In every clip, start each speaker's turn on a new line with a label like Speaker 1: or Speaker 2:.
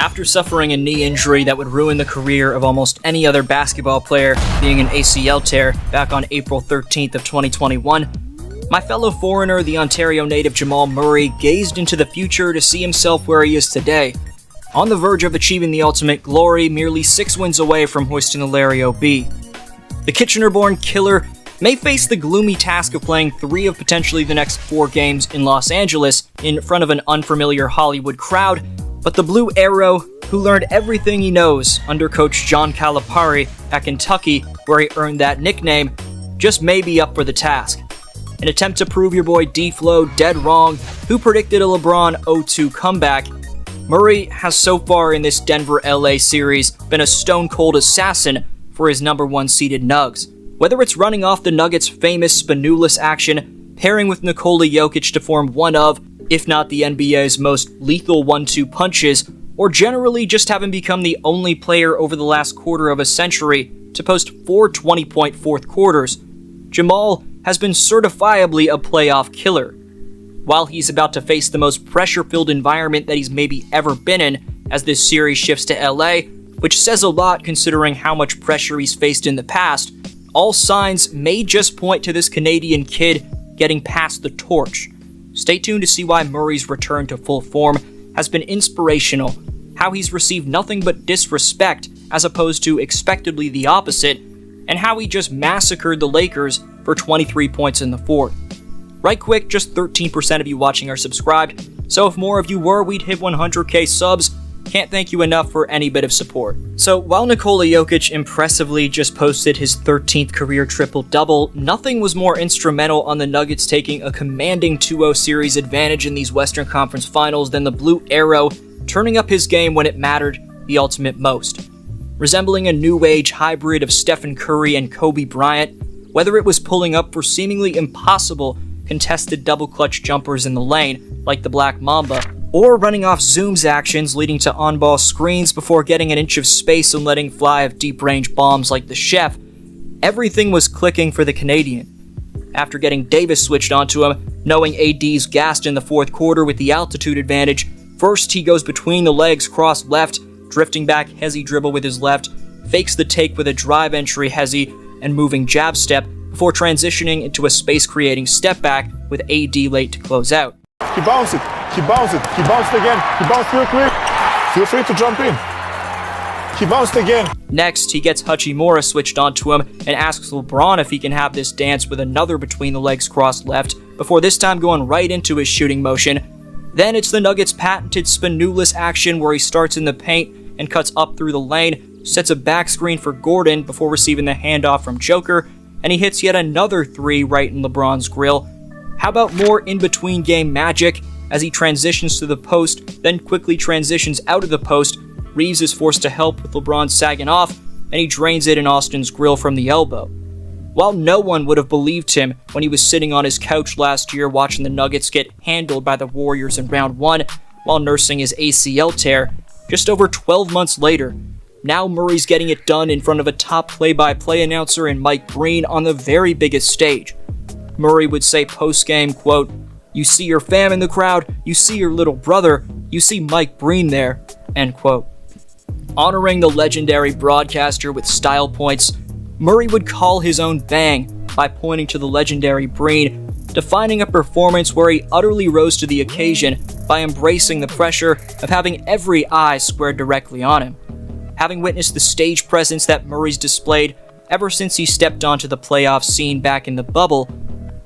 Speaker 1: After suffering a knee injury that would ruin the career of almost any other basketball player, being an ACL tear back on April 13th of 2021, my fellow foreigner, the Ontario native Jamal Murray, gazed into the future to see himself where he is today, on the verge of achieving the ultimate glory, merely 6 wins away from hoisting the Larry O.B. The Kitchener-born killer may face the gloomy task of playing 3 of potentially the next 4 games in Los Angeles in front of an unfamiliar Hollywood crowd, but the Blue Arrow, who learned everything he knows under coach John Calipari at Kentucky, where he earned that nickname, just may be up for the task. An attempt to prove your boy D-Flow dead wrong, who predicted a LeBron 0-2 comeback, Murray has so far in this Denver-LA series been a stone-cold assassin for his number 1 seeded Nugs. Whether it's running off the Nuggets' famous Spanoulis action, pairing with Nikola Jokic to form one of, if not the NBA's most lethal 1-2 punches, or generally just having become the only player over the last quarter of a century to post 4 20-point fourth quarters, Jamal has been certifiably a playoff killer. While he's about to face the most pressure-filled environment that he's maybe ever been in as this series shifts to LA, which says a lot considering how much pressure he's faced in the past, all signs may just point to this Canadian kid getting past the torch. Stay tuned to see why Murray's return to full form has been inspirational, how he's received nothing but disrespect as opposed to expectedly the opposite, and how he just massacred the Lakers for 23 points in the fourth. Right quick, just 13% of you watching are subscribed, so if more of you were, we'd hit 100k subs. Can't thank you enough for any bit of support. So while Nikola Jokic impressively just posted his 13th career triple-double, nothing was more instrumental on the Nuggets taking a commanding 2-0 series advantage in these Western Conference Finals than the Blue Arrow turning up his game when it mattered the ultimate most. Resembling a new age hybrid of Stephen Curry and Kobe Bryant, whether it was pulling up for seemingly impossible contested double-clutch jumpers in the lane, like the Black Mamba, or running off zooms actions leading to on-ball screens before getting an inch of space and letting fly of deep-range bombs like the Chef, everything was clicking for the Canadian. After getting Davis switched onto him, knowing AD's gassed in the fourth quarter with the altitude advantage, first he goes between the legs cross left, drifting back Hezi dribble with his left, fakes the take with a drive entry Hezi and moving jab step before transitioning into a space-creating step back with AD late to close out.
Speaker 2: He bounced it, he bounced it, he bounced again, he bounced real quick. Feel free to jump in. He bounced again.
Speaker 1: Next, he gets Hachimura switched onto him and asks LeBron if he can have this dance with another between the legs crossed left, before this time going right into his shooting motion. Then it's the Nuggets' patented Spanoulis action where he starts in the paint and cuts up through the lane, sets a back screen for Gordon before receiving the handoff from Joker, and he hits yet another 3 right in LeBron's grill. How about more in-between game magic as he transitions to the post, then quickly transitions out of the post. Reeves is forced to help with LeBron sagging off, and he drains it in Austin's grill from the elbow. While no one would have believed him when he was sitting on his couch last year watching the Nuggets get handled by the Warriors in round 1 while nursing his ACL tear, just over 12 months later, now Murray's getting it done in front of a top play-by-play announcer in Mike Breen on the very biggest stage. Murray would say post-game, quote, "You see your fam in the crowd, you see your little brother, you see Mike Breen there," end quote. Honoring the legendary broadcaster with style points, Murray would call his own bang by pointing to the legendary Breen, defining a performance where he utterly rose to the occasion by embracing the pressure of having every eye squared directly on him. Having witnessed the stage presence that Murray's displayed ever since he stepped onto the playoff scene back in the bubble,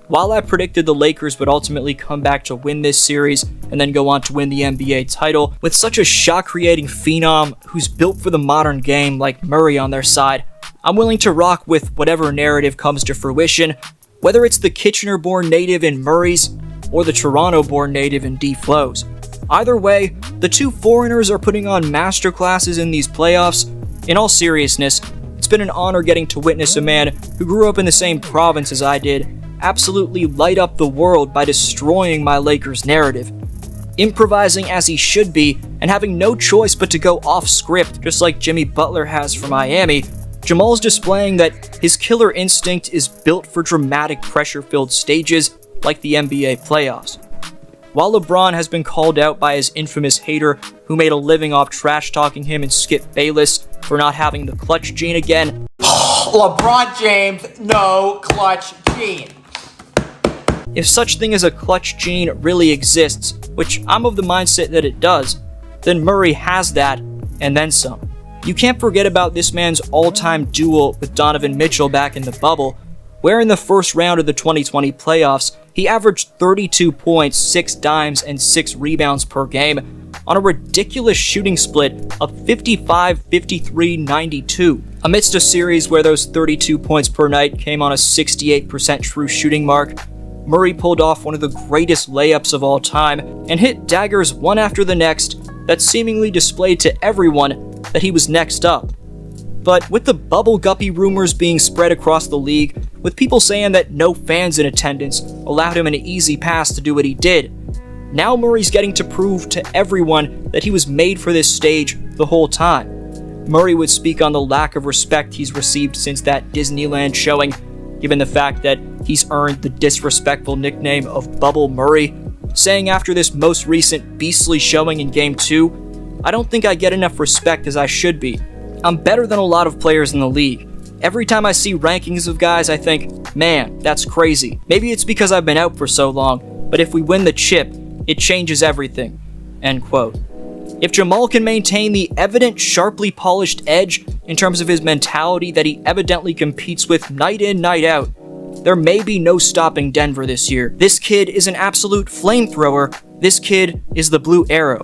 Speaker 1: while I predicted the Lakers would ultimately come back to win this series and then go on to win the NBA title, with such a shot-creating phenom who's built for the modern game like Murray on their side, I'm willing to rock with whatever narrative comes to fruition, whether it's the Kitchener-born native in Murray's or the Toronto-born native in D-Flow's. Either way, the two foreigners are putting on masterclasses in these playoffs. In all seriousness, it's been an honor getting to witness a man who grew up in the same province as I did absolutely light up the world by destroying my Lakers narrative. Improvising as he should be, and having no choice but to go off script, just like Jimmy Butler has for Miami, Jamal's displaying that his killer instinct is built for dramatic pressure-filled stages like the NBA playoffs. While LeBron has been called out by his infamous hater who made a living off trash-talking him and Skip Bayless for not having the clutch gene again,
Speaker 3: LeBron James, no clutch gene.
Speaker 1: if such thing as a clutch gene really exists, which I'm of the mindset that it does, then Murray has that, and then some. You can't forget about this man's all-time duel with Donovan Mitchell back in the bubble, where in the first round of the 2020 playoffs, he averaged 32 points, 6 dimes, and 6 rebounds per game on a ridiculous shooting split of 55, 53, 92. Amidst a series where those 32 points per night came on a 68% true shooting mark, Murray pulled off one of the greatest layups of all time and hit daggers one after the next that seemingly displayed to everyone that he was next up. But with the bubble guppy rumors being spread across the league, with people saying that no fans in attendance allowed him an easy pass to do what he did, now Murray's getting to prove to everyone that he was made for this stage the whole time. Murray would speak on the lack of respect he's received since that Disneyland showing, given the fact that he's earned the disrespectful nickname of Bubble Murray, saying after this most recent beastly showing in Game 2, "I don't think I get enough respect as I should be. I'm better than a lot of players in the league. Every time I see rankings of guys, I think, man, that's crazy. Maybe it's because I've been out for so long, but if we win the chip, it changes everything." End quote. If Jamal can maintain the evident sharply polished edge in terms of his mentality that he evidently competes with night in, night out, there may be no stopping Denver this year. This kid is an absolute flamethrower. This kid is the Blue Arrow.